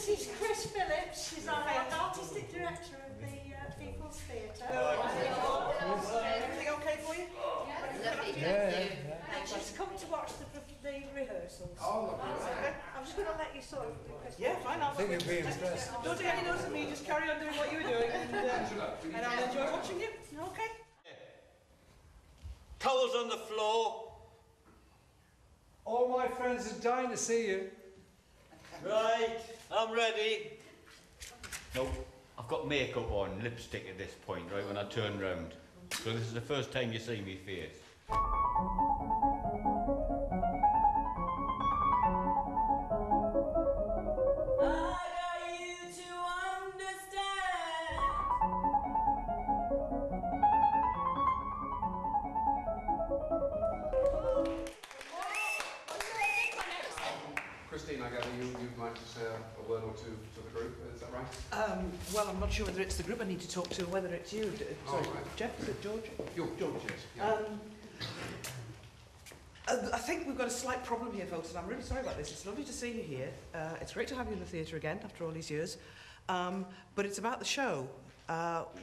This is Chris Phillips. She's our artistic director of the People's Theatre. Everything okay for you? And she's come to watch the rehearsals. Oh, okay. I'm just going to let you sort of do Chris. Yeah, fine. I think you'll be impressed. Don't take any notice of me. Just carry on doing what you were doing, and I'll enjoy watching you. Okay. Towels on the floor. All my friends are dying to see you. Right, I'm ready. Nope, I've got makeup on, lipstick at this point, right, when I turn round. So this is the first time you see me face. Christine, I gather you'd like to say a word or two to the group, is that right? Well, I'm not sure whether it's the group I need to talk to or whether it's you. Sorry, right. Jeff, is it George? George, yes. Yeah. I think we've got a slight problem here, folks, and I'm really sorry about this. It's lovely to see you here. It's great to have you in the theatre again after all these years. But it's about the show,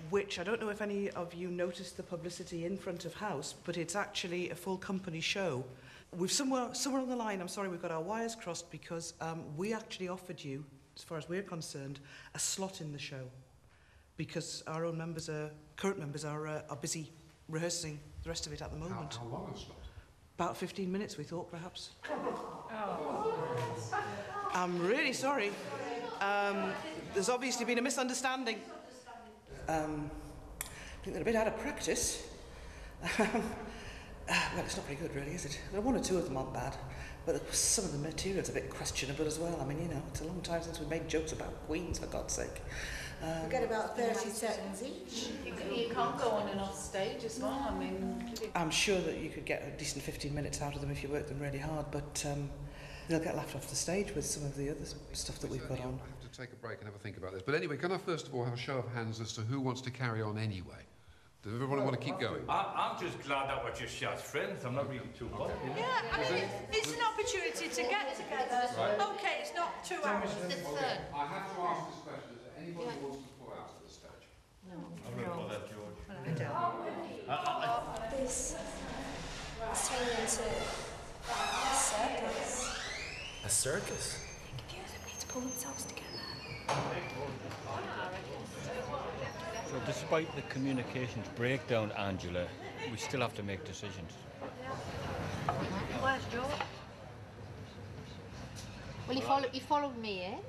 which I don't know if any of you noticed the publicity in front of house, but it's actually a full company show. We've somewhere on the line, I'm sorry, we've got our wires crossed because we actually offered you, as far as we're concerned, a slot in the show because our own members, current members, are busy rehearsing the rest of it at the moment. How long a slot? About 15 minutes, we thought, perhaps. I'm really sorry. There's obviously been a misunderstanding. I think they're a bit out of practice. Well, it's not very good, really, is it? Well, one or two of them aren't bad, but some of the material's a bit questionable as well. I mean, you know, it's a long time since we made jokes about queens, for God's sake. We get about 30 seconds each. You can't go on and off stage as well. I mean, I'm sure that you could get a decent 15 minutes out of them if you work them really hard, but they'll get laughed off the stage with some of the other stuff that we've got on. I have to take a break and have a think about this. But anyway, can I first of all have a show of hands as to who wants to carry on anyway? Does everyone want to keep going? I'm just glad that we're just Shad's friends. I'm not really too bothered. Yeah, I mean, it's an opportunity to get together. Right. Okay, it's not 2 hours. I have to ask this question. Is there anybody who wants to pull out at this stage? No. I'm going to pull that, George. This is turning into a circus. A circus? I think a few of them need to pull themselves together. So despite the communications breakdown, Angela, we still have to make decisions. Where's George? well, he followed me in.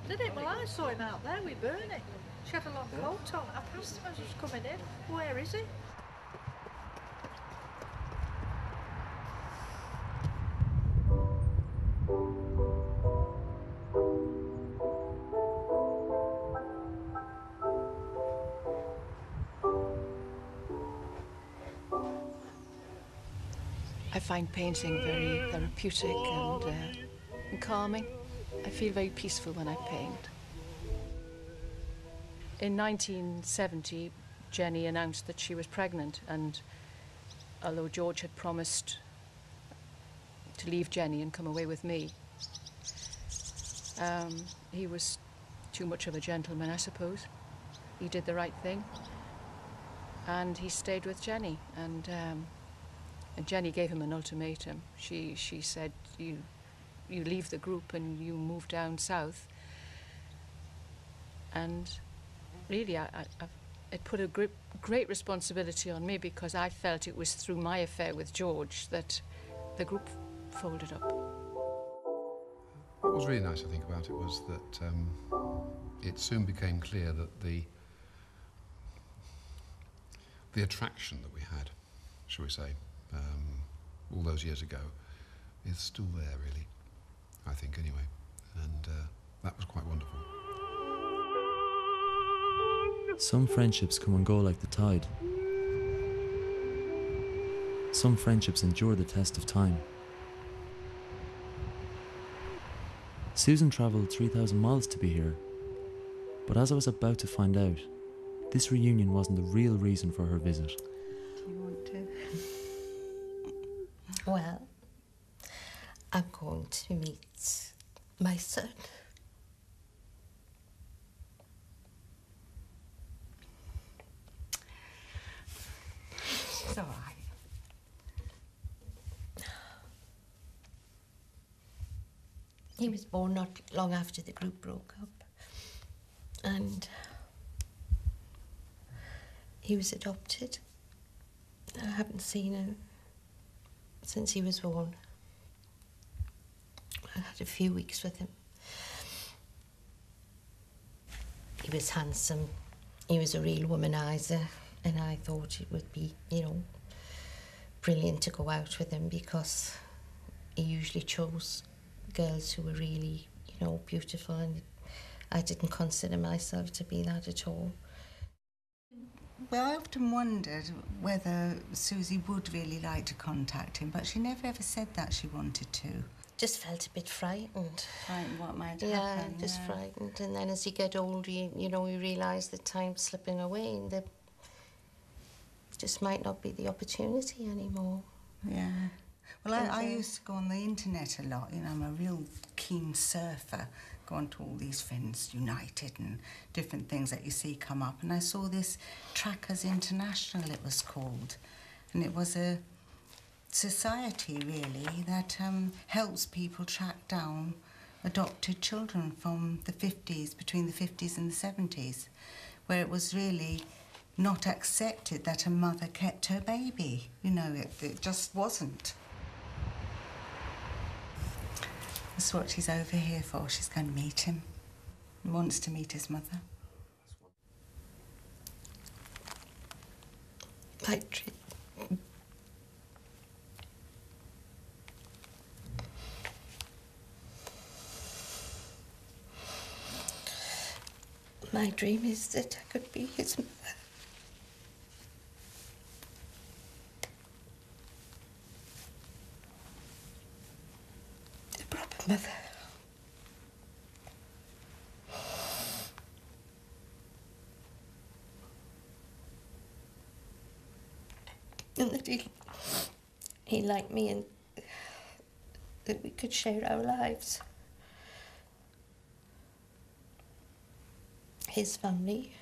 Did it? Well, I saw him out there with Bernie. She had a long coat on. I passed him as he was coming in. Where is he? I find painting very therapeutic and calming. I feel very peaceful when I paint. In 1970, Jenny announced that she was pregnant, and although George had promised to leave Jenny and come away with me, he was too much of a gentleman, I suppose. He did the right thing, and he stayed with Jenny, and Jenny gave him an ultimatum. She said, you leave the group and you move down south. And really, it put a great responsibility on me because I felt it was through my affair with George that the group folded up. What was really nice, I think, about it was that it soon became clear that the attraction that we had, shall we say, all those years ago, is still there, really, I think, anyway. And that was quite wonderful. Some friendships come and go like the tide. Some friendships endure the test of time. Susan travelled 3,000 miles to be here, but as I was about to find out, this reunion wasn't the real reason for her visit. Do you want to? Well, I'm going to meet my son. He was born not long after the group broke up, and he was adopted. I haven't seen him since he was born. I had a few weeks with him. He was handsome. He was a real womanizer, and I thought it would be, you know, brilliant to go out with him because he usually chose girls who were really, you know, beautiful, and I didn't consider myself to be that at all. Well, I often wondered whether Susie would really like to contact him, but she never ever said that she wanted to. Just felt a bit frightened. Frightened what might happen. Yeah, just frightened. And then as you get older, you know, you realise the time's slipping away and there just might not be the opportunity anymore. Yeah. Well, I used to go on the internet a lot. You know, I'm a real keen surfer. Go on to all these Friends United and different things that you see come up. And I saw this Trackers International, it was called. And it was a society, really, that helps people track down adopted children from the 50s, between the 50s and the 70s, where it was really not accepted that a mother kept her baby. You know, it just wasn't. That's what she's over here for. She's going to meet him. He wants to meet his mother. My dream. My dream is that I could be his mother. A proper mother. And that he liked me and that we could share our lives. His family.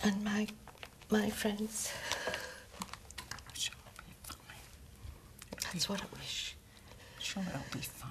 And my friends. I'm sure it'll be fine. That's what I wish. Sure, it'll be fine.